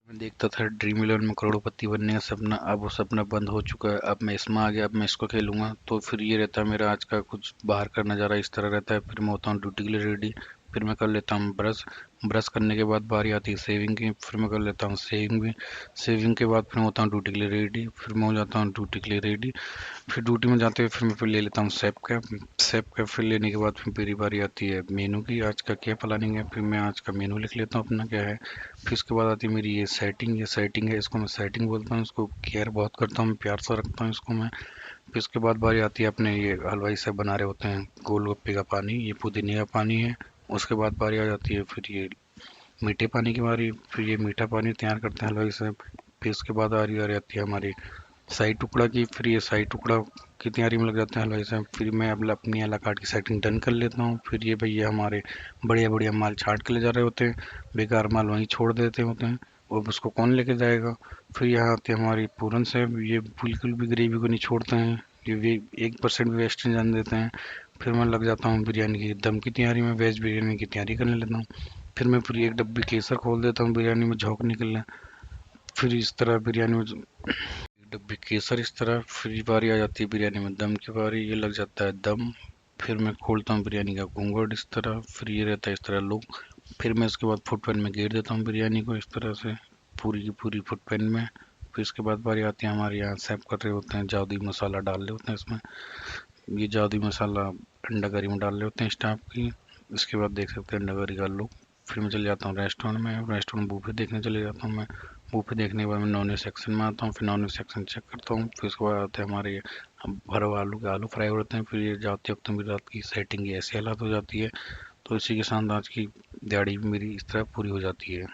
मैं देखता था ड्रीम इलेवन में करोड़पति बनने का सपना, अब वो सपना बंद हो चुका है। अब मैं इसमें आ गया, अब मैं इसको खेलूंगा। तो फिर ये रहता है मेरा आज का कुछ बाहर का नज़ारा इस तरह रहता है। फिर मैं होता हूँ ड्यूटी के लिए रेडी। फिर मैं कर लेता हूँ ब्रश। ब्रश करने के बाद बारी आती है सेविंग की, फिर मैं कर लेता हूँ सेविंग भी। सेविंग के बाद फिर मैं होता हूँ ड्यूटी के लिए रेडी। फिर मैं हो जाता हूँ ड्यूटी के लिए रेडी। फिर ड्यूटी में जाते हुए फिर मैं फिर ले लेता हूँ सैप कैप। सैप कैप फिर लेने के बाद फिर मेरी बारी आती है मेनू की, आज का क्या प्लानिंग है। फिर मैं आज का मेनू लिख लेता हूँ अपना क्या है। फिर उसके बाद आती है मेरी ये सेटिंग। ये सेटिंग है, इसको मैं सेटिंग बोलता हूँ। इसको केयर बहुत करता हूँ, प्यार से रखता हूँ इसको मैं। फिर उसके बाद बारी आती है अपने ये हलवाई साहब बना रहे होते हैं गोलगप्पे का पानी, ये पुदीने का पानी है। उसके बाद बारी आ जाती है फिर ये मीठे पानी की बारी। फिर ये मीठा पानी तैयार करते हैं हलवाई साहब। फिर उसके बाद आ जाती है हमारी शाही टुकड़ा की। फिर ये शाही टुकड़ा की तैयारी में लग जाते हैं हलवाई साहब। फिर मैं अब अपनी आला काट की सेटिंग डन कर लेता हूँ। फिर ये भैया हमारे बढ़िया बढ़िया माल छाट के ले जा रहे होते हैं, बेकार माल वहीं छोड़ देते होते हैं, और उसको कौन लेके जाएगा। फिर यहाँ आते हैं हमारी पूरन साहब, ये बिल्कुल भी ग्रेवी को नहीं छोड़ते हैं, ये भी 1% भी वेस्ट नहीं जाने देते हैं। फिर मैं लग जाता हूँ बिरयानी की दम की तैयारी में, वेज बिरयानी की तैयारी करने लेता हूँ। फिर मैं फिर एक डब्बी केसर खोल देता हूँ बिरयानी में झोंक निकलना। फिर इस तरह बिरयानी में डब्बी केसर इस तरह। फिर बारी आ जाती है बिरयानी में दम की बारी, ये लग जाता है दम। फिर मैं खोलता हूँ बिरयानी का घूंघट इस तरह, फिर ये रहता है इस तरह लुक। फिर मैं इसके बाद फुट पैन में घेर देता हूँ बिरयानी को इस तरह से, पूरी की पूरी फुट पैन में। फिर इसके बाद बारी आती है हमारे यहाँ सेव कर रहे होते हैं, जादुई मसाला डाल रहे होते हैं इसमें। ये जादुई मसाला अंडा करी में डाल रहे होते हैं स्टाफ की। इसके बाद देख सकते हैं अंडा करी का लुक। फिर मैं चले जाता हूँ रेस्टोरेंट में, रेस्टोरेंट बूफे देखने चले जाता हूँ मैं। बूफे देखने के बाद मैं नॉन वेज सेक्शन में आता हूँ, फिर नॉन वेज सेक्शन चेक करता हूँ। फिर उसके बाद आते हैं हमारे भरे हुए आलू के आलू फ्राई होते हैं। फिर ये जाते वक्त मेरी रात की सेटिंग ऐसी हालत हो जाती है। तो इसी के साथ आज की दिहाड़ी मेरी इस तरह पूरी हो जाती है।